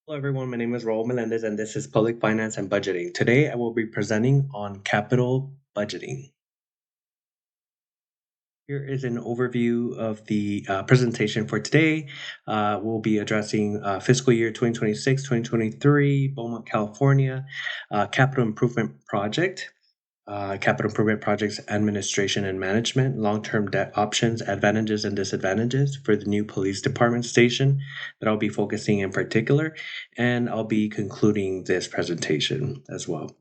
Hello everyone, my name is Raul Melendez and this is Public Finance and Budgeting. Today I will be presenting on capital budgeting. Here is an overview of the presentation for today. We'll be addressing fiscal year 2026-2023, Beaumont, California, capital improvement project, capital improvement projects administration and management, long-term debt options, advantages and disadvantages for the new police department station that I'll be focusing in particular, and I'll be concluding this presentation as well.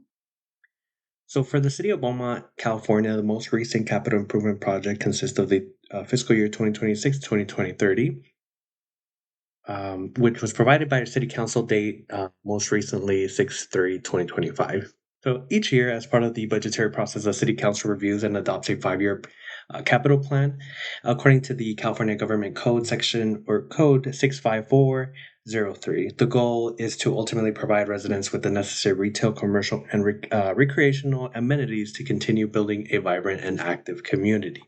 So for the city of Beaumont, California, the most recent capital improvement project consists of the fiscal year 2026-2030, which was provided by a city council date most recently 6/3/2025. So each year, as part of the budgetary process, the city council reviews and adopts a 5-year capital plan. According to the California Government Code section or code 65403, the goal is to ultimately provide residents with the necessary retail, commercial, and recreational amenities to continue building a vibrant and active community.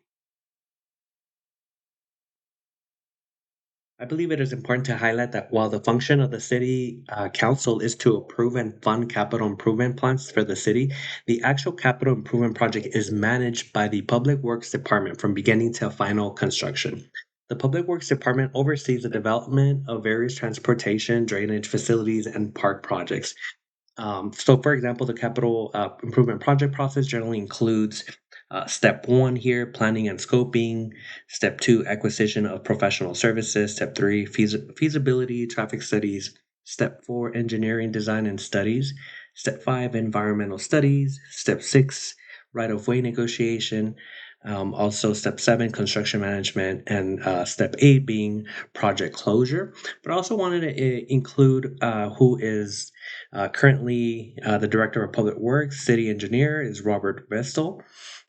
I believe it is important to highlight that while the function of the city council is to approve and fund capital improvement plans for the city, the actual capital improvement project is managed by the Public Works Department from beginning to final construction. The Public Works Department oversees the development of various transportation, drainage facilities, and park projects. So, for example, the capital improvement project process generally includes step one here, planning and scoping. Step two, acquisition of professional services. Step three, feasibility, traffic studies. Step four, engineering, design, and studies. Step five, environmental studies. Step six, right of way negotiation. Also, step seven, construction management, and step eight being project closure. But I also wanted to include who is currently the director of public works, city engineer is Robert Vestal.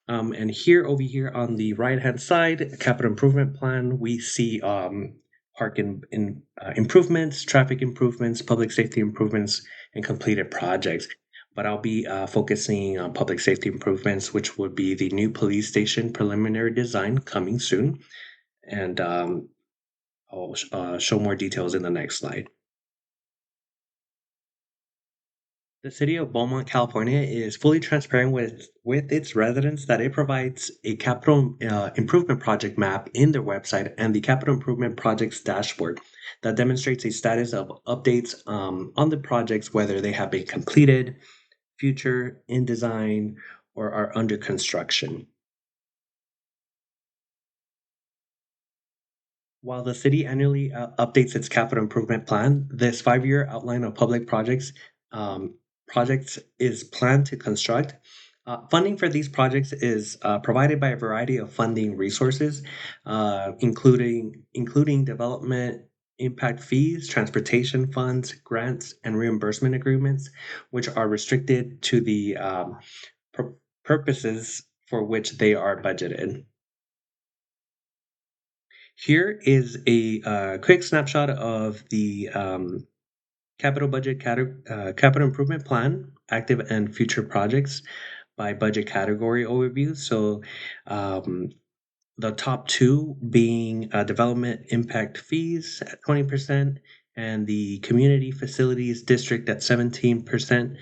And here, over here on the right hand side, capital improvement plan, we see park improvements, traffic improvements, public safety improvements, and completed projects. But I'll be focusing on public safety improvements, which would be the new police station preliminary design coming soon. And I'll show more details in the next slide. The city of Beaumont, California is fully transparent with its residents that it provides a capital improvement project map in their website and the capital improvement projects dashboard that demonstrates a status of updates on the projects, whether they have been completed, future, in design, or are under construction. While the city annually updates its capital improvement plan, this 5-year outline of public um, projects is planned to construct. Funding for these projects is provided by a variety of funding resources, including development impact fees, transportation funds, grants, and reimbursement agreements, which are restricted to the purposes for which they are budgeted. Here is a quick snapshot of the capital improvement plan, active and future projects by budget category overview. So the top two being development impact fees at 20% and the community facilities district at 17%.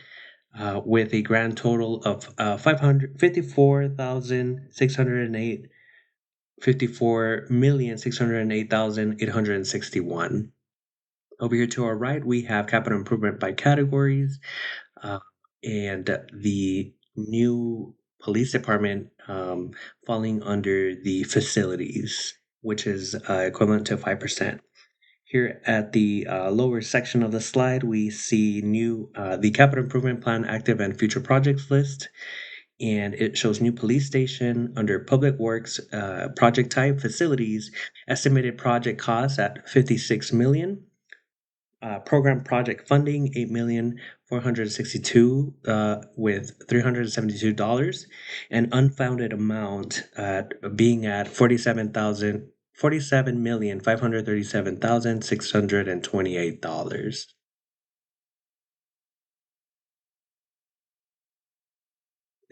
With a grand total of 554,608 54,608,861. Over here to our right, we have capital improvement by categories, uh, and the new police department falling under the facilities, which is equivalent to 5%. Here at the lower section of the slide, we see the capital improvement plan active and future projects list, and it shows new police station under public works, project type facilities, estimated project cost at 56 million, program project funding 8,462 with $372, and unfounded amount being at 47,537,628.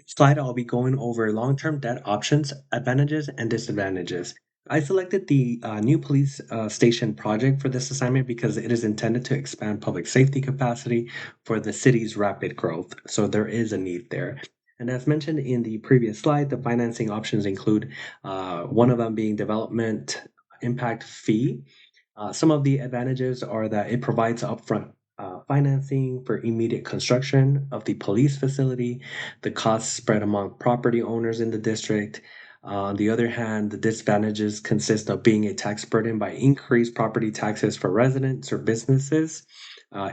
Slide, I'll be going over long-term debt options, advantages, and disadvantages. I selected the new police station project for this assignment because it is intended to expand public safety capacity for the city's rapid growth. So there is a need there. And as mentioned in the previous slide, the financing options include one of them being development impact fee. Some of the advantages are that it provides upfront financing for immediate construction of the police facility, the costs spread among property owners in the district. On the other hand, the disadvantages consist of being a tax burden by increased property taxes for residents or businesses.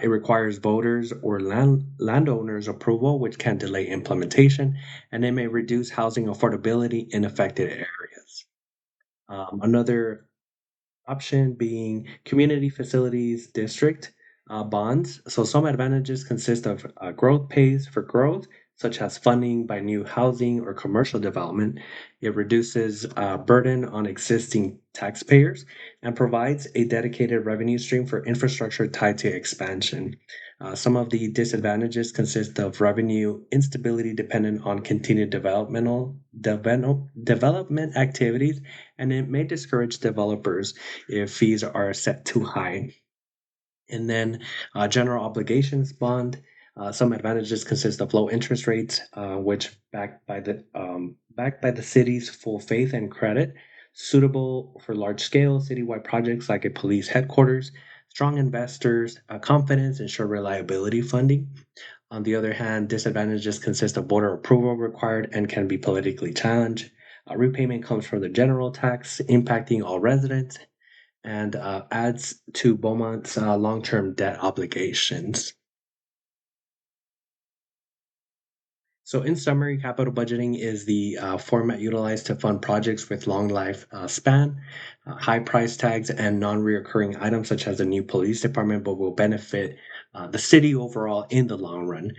It requires voters or landowners' approval, which can delay implementation, and it may reduce housing affordability in affected areas. Another option being community facilities district bonds. So some advantages consist of growth pays for growth, such as funding by new housing or commercial development. It reduces burden on existing taxpayers and provides a dedicated revenue stream for infrastructure tied to expansion. Some of the disadvantages consist of revenue instability dependent on continued development activities, and it may discourage developers if fees are set too high. And then general obligations bond. Some advantages consist of low interest rates, which backed by the city's full faith and credit, suitable for large scale citywide projects like a police headquarters. Strong investors, confidence, ensure reliability funding. On the other hand, disadvantages consist of voter approval required and can be politically challenged. Repayment comes from the general tax, impacting all residents, and adds to Beaumont's long term debt obligations. So, in summary, capital budgeting is the format utilized to fund projects with long life span, high price tags, and non reoccurring items such as a new police department, but will benefit the city overall in the long run.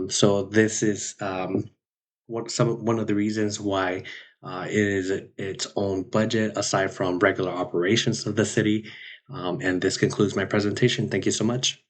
So, this is one of the reasons why it is its own budget aside from regular operations of the city. And this concludes my presentation. Thank you so much.